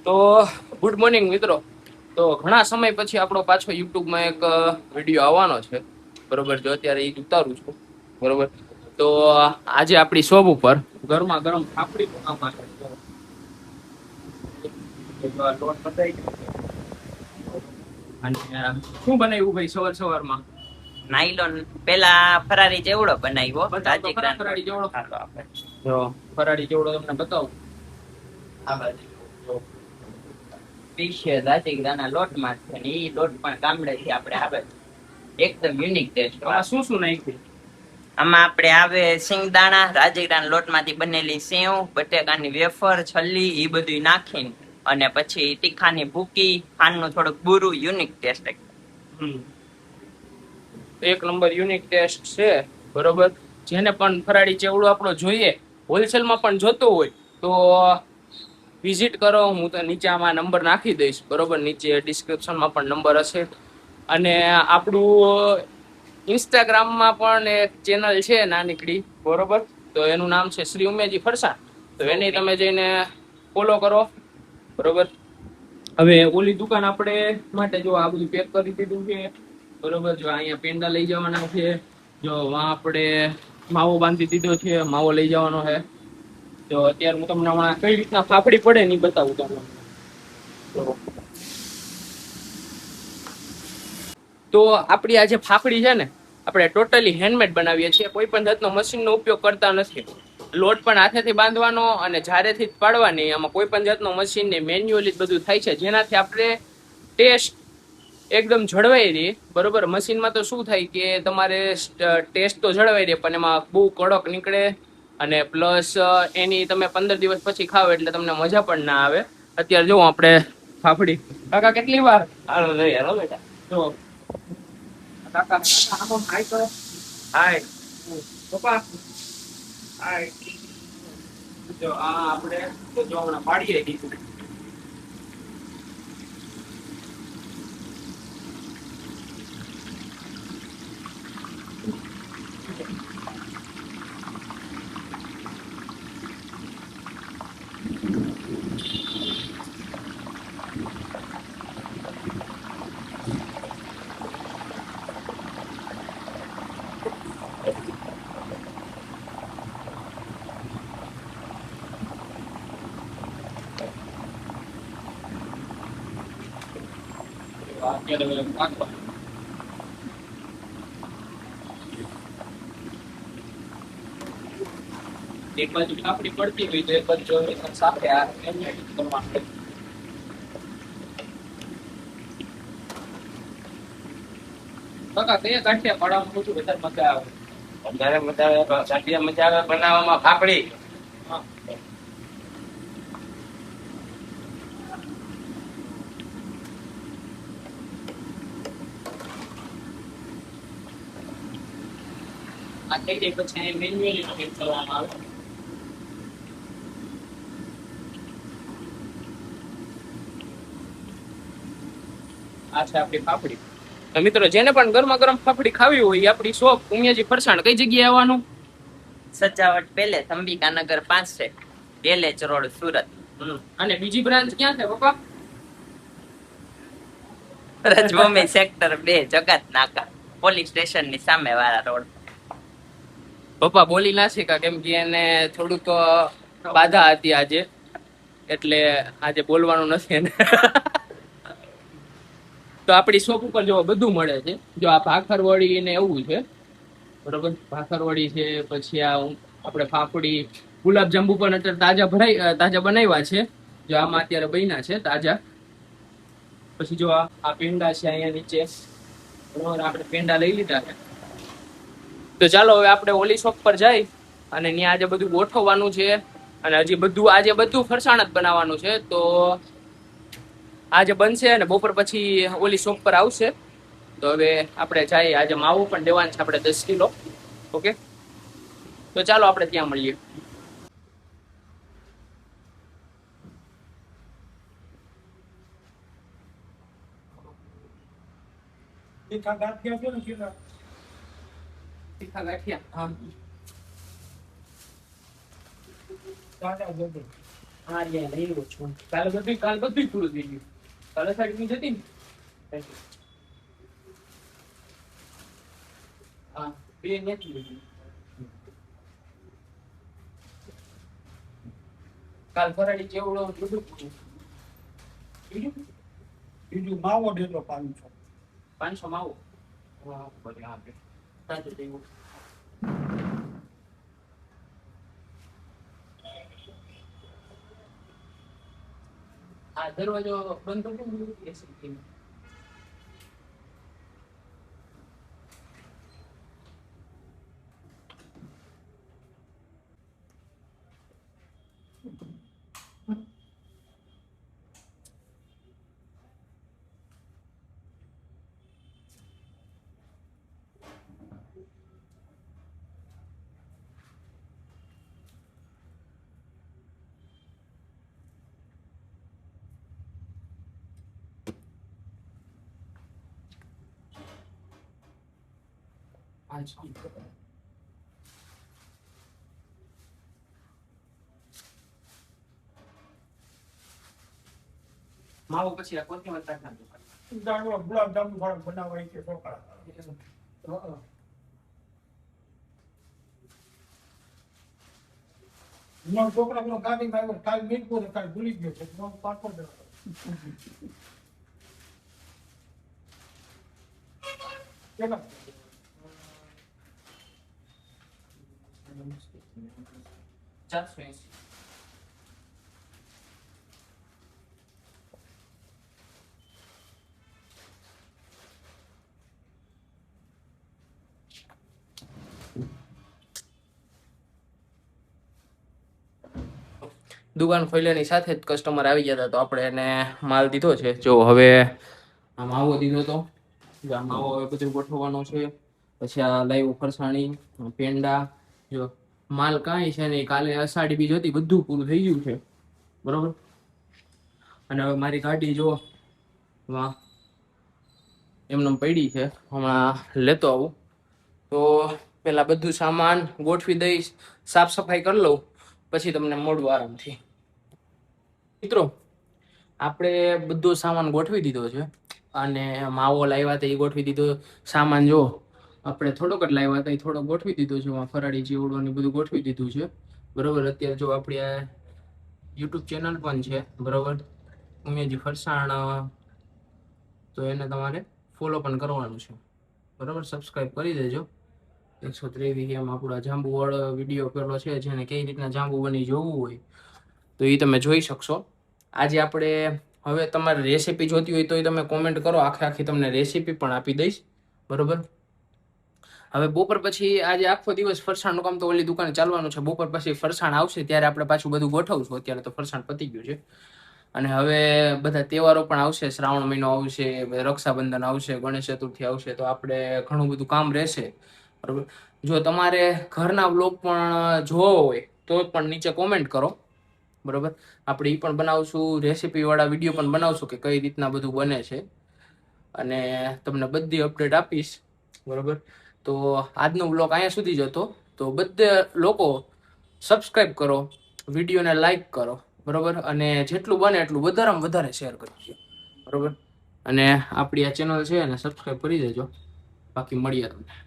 તો good morning મિત્રો. તો ઘણા સમય પછી આપણો પાછો યુટ્યુબમાં એક વિડીયો આવવાનો છે, બરોબર. જો અત્યારે એ ઉતારું છું, બરોબર. તો આજે આપણી શોપ ઉપર ગરમા ગરમ ફાફડી બનાવવા લોટ બતાવી. અને શું બનાવ્યું ભાઈ સવાર સવારમાં? નાયલોન પેલા ફરારી જેવડો બનાવ્યો. ફરાળી જેવડો. જો ફરાળી જેવડો તમને બતાવું. આ બાજુ પીશે રાજગરાના લોટમાં છે ને ઈ લોટ પણ ગામડેથી આપણે આવે એકદમ યુનિક ટેસ્ટ. શું શું નાખ્યું આમાં? આપણે આવે સિંગદાણા, રાજગરાના લોટમાંથી બનેલી સેવ, બટેકાની વેફર, છલ્લી, એ બધું નાખીને અને પછી તીખાની ભૂકી, ખાંડનું થોડુંક બુરું, યુનિક ટેસ્ટ. એક નંબર યુનિક ટેસ્ટ છે, બરોબર. જેને પણ ફરાળી ચેવડો આપણો જોઈએ, હોલસેલમાં પણ જોતો હોય તો વિઝિટ કરો. હું તો નીચે આમાં નંબર નાખી દઈશ, બરોબર. નીચે ડિસ્ક્રિપ્શનમાં પણ નંબર હશે. અને આપણું ઇન્સ્ટાગ્રામમાં પણ એક ચેનલ છે નાનીકડી, બરોબર. તો એનું નામ છે શ્રી ઉમેજી ફરસાણ. તો એની તમે જઈને ફોલો કરો, બરોબર. હવે ઓલી દુકાન આપણે માટે જો આ બધું પેક કરી દીધું છે, બરોબર. જો અહીંયા પેંડા લઈ જવાના છે, જો વાં આપણે માવો બાંધી દીધો છે, માવો લઈ જવાનો છે. તો અત્યારે હું તમને હમણાં કઈ રીતના ફાફડી પડે ને બતાવું તમને. તો આપણી આ જે ફાફડી છે ને, આપણે ટોટલી હેન્ડમેડ બનાવીએ છીએ. કોઈ પણ જાતનો મશીનનો ઉપયોગ કરતા નથી. લોટ પણ હાથેથી બાંધવાનો અને જારેથી જ પાડવાની. આમાં કોઈ પણ જાતનો મશીન ને મેન્યુઅલી જ બધું થાય છે, જેનાથી આપણે ટેસ્ટ એકદમ જળવાઈ રહે, બરોબર. મશીનમાં તો શું થાય કે તમારે ટેસ્ટ તો જળવાઈ રહે પણ એમાં બહુ કડક નીકળે અને પ્લસ એની તમે 15 દિવસ પછી ખાવ એટલે તમને મજા પણ ના આવે. અત્યારે જો આપણે ફાફડી કાકા કેટલી વાર હાલો બેટા જો કાકા આનો હાય કરો. હાય પપ્પા હાય. જો આ આપણે જો હમણાં પાડીએ દીધું. એક બાજુ ફાફડી પડતી હોય તો એક બાજુ સાથે આ કરવાનું. કાકા કયા ગાંઠિયા પાડવાનું પૂછું વધારે મજા આવે? વધારે મજા આવે ગાંઠિયા મજા આવે બનાવવામાં ફાફડી. આ થઈ જાય પછી મેન્યુઅલી ફિટ કરવામાં આવે. આ છે આપણી ફાફડી. તો મિત્રો જેને પણ ગરમા ગરમ ફાફડી ખાવી હોય એ આપણી શોપ ઉમિયાજી ફરસાણ. કઈ જગ્યાએ આવવાનું? સજાવટ પેલે અંબિકાનગર પાસે, ડેલેજ રોડ, સુરત. અને બીજી બ્રાન્ચ ક્યાં છે પપ્પા? રજભૂમિ સેક્ટર 2, જગત નાકા, પોલીસ સ્ટેશન ની સામે વાળા રોડ. પપ્પા બોલી ના શીખા કેમ કે એને થોડુંક બાધા હતી આજે, એટલે આજે બોલવાનું નથી એને. તો આપણી શોપ ઉપર જો બધું મળે છે. જો આ ભાખરવડી ને એવું છે, બરોબર. ભાખરવડી છે, પછી આ આપણે ફાફડી, ગુલાબ જાંબુ પણ અત્યારે તાજા બનાવ્યા છે. જો આમાં અત્યારે બન્યા છે તાજા. પછી જો આ પેંડા છે અહીંયા નીચે, બરોબર. આપણે પેંડા લઈ લીધા છે. તો ચાલો હવે આપણે ઓલી શોપ પર જઈ અને ત્યાં આજે બધું ગોઠવવાનું છે. અને હજી બધું આજે બધું ફરસાણ જ બનાવવાનું છે. તો આજે બનશે અને બપોર પછી ઓલી શોપ પર આવશે. તો હવે આપણે જઈએ. આજે માવો પણ દેવાનું છે આપણે 10 કિલો. ઓકે, તો ચાલો આપણે ત્યાં મળીએ. તીખા ગાંઠિયા છે ને કેલા? તીખા ગાંઠિયા હા. તાજા જોજો. હા યાર લઈ રહ્યો છું કાલ બધું પૂરું થઈ ગયું કાલે સાઈડ ની જતી ને હા બે નથી લીધી કાલ ફરાડી જેવડો બધું પૂરું બીજું માવો દેતો 500. 500 માં આવો હા ભલે હા બે સાચું થયું આ દરવાજો બંધ કરી દો એસી માવો પછી આ કોથમીર નાખવાનું દાણો ગુલાબજાંબુ વાળો બનાવાય છે ઢોકળા. મારો છોકરા પેલો ગાડી માં આવ્યો કાલ મીઠું ને કાલ ભૂલી ગયો છે પાછો દેવાનો. કેટલા 480 દુકાન ખોલ્યાની સાથે જ કસ્ટમર આવી ગયા હતા તો આપણે એને માલ દીધો છે જો હવે આ માવો દીધો તો જો આ માવો હવે બધું ગોઠવવાનો છે પછી આ લાઈવ ફરસાણી પેંડા જો માલ કાંઈ છે નહીં કાલે અષાઢી બીજ હતી બધું પૂરું થઈ ગયું છે બરોબર અને હવે મારી ગાડી જો વાહ એમને પડી છે હમણાં લેતો આવું તો પેલા બધું સામાન ગોઠવી દઈશ સાફ સફાઈ કરી લઉં પછી તમને મળું આરામથી મિત્રો આપણે બધો સામાન ગોઠવી દીધો છે અને માવો લાવ્યા હતા એ ગોઠવી દીધો સામાન જો આપણે થોડોક જ લાવ્યા હતા એ થોડોક ગોઠવી દીધો છે ફરાળી ચેવડો ને બધું ગોઠવી દીધું છે બરોબર અત્યારે જો આપણી આ યુટ્યુબ ચેનલ પણ છે બરોબર ઉમેજી ફરસાણ તો એને તમારે ફોલો પણ કરવાનું છે બરોબર સબસ્ક્રાઇબ કરી દેજો 123 એમ આપણો જાંબુવાળો વિડીયો પેલો છે જેને કઈ રીતના જાંબુ બની જોવું હોય તો એ તમે જોઈ શકશો આજે આપણે હવે તમારે રેસીપી જોતી હોય તો એ તમે કોમેન્ટ કરો આખી તમને રેસીપી પણ આપી દઈશ બરોબર હવે બપોર પછી આજે આખો દિવસ ફરસાણનું કામ તો ઓલી દુકાને ચાલવાનું છે બપોર પછી ફરસાણ આવશે ત્યારે આપણે પાછું બધું ગોઠવશું અત્યારે તો ફરસાણ પતી ગયું છે અને હવે બધા તહેવારો પણ આવશે શ્રાવણ મહિનો આવશે રક્ષાબંધન આવશે ગણેશ ચતુર્થી આવશે તો આપણે ઘણું બધું કામ રહેશે બરોબર જો તમારે ઘરના વ્લોગ પણ જોવો હોય તો પણ નીચે કોમેન્ટ કરો બરોબર આપણે એ પણ બનાવશું રેસીપી વાળા વિડીયો પણ બનાવશું કે કઈ રીતના બધું બને છે અને તમને બધી અપડેટ આપીશ બરોબર તો આજનો વ્લોગ અહીંયા સુધી જ હતો તો બધા લોકો સબસ્ક્રાઇબ કરો વિડીયોને લાઈક કરો બરોબર અને જેટલું બને એટલું વધારેમાં વધારે શેર કરજો બરોબર અને આપણી આ ચેનલ છે એને સબસ્ક્રાઇબ કરી દેજો બાકી મળીએ તમને